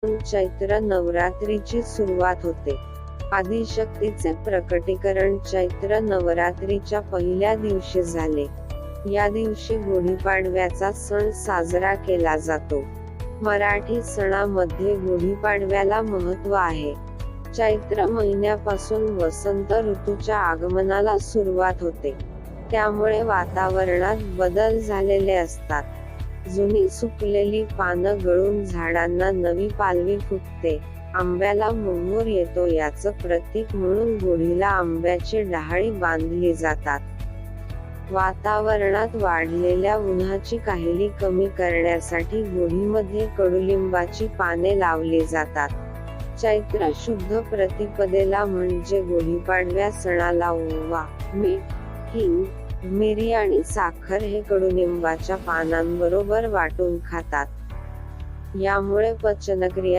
चैत्र नवरात्रीची सुरुवात होते. आदिशक्तीचे प्रकटीकरण चैत्र नवरात्रीच्या पहिल्या दिवशी झाले. या दिवशी गुढीपाडव्याचा सण साजरा केला जातो. मराठी सणामध्ये गुढीपाडव्याला महत्त्व आहे. चैत्र महिन्यापासून वसंत ऋतूच्या आगमनाला सुरुवात होते. त्यामुळे वातावरणात बदल झालेले असतात. जुनी सुकलेली पानं गळून झाडांना नवी पालवी फुटते. आंब्याला मोहोर येतो याचं प्रतीक म्हणून गुढीला आंब्याची डहाळी बांधली जातात. वातावरणात वाढलेल्या उन्हाची काहिली कमी करण्यासाठी गुढीमध्ये कडुलिंबाची पाने लावली जातात. चैत्र शुद्ध प्रतिपदेला म्हणजे गुढीपाडव्या सणाला ओवा, मीठ, हिंग, मिरी आणि साखर हे कडुनिंबाच्या पानांबरोबर वाटून खातात. यामुळे पचनक्रिया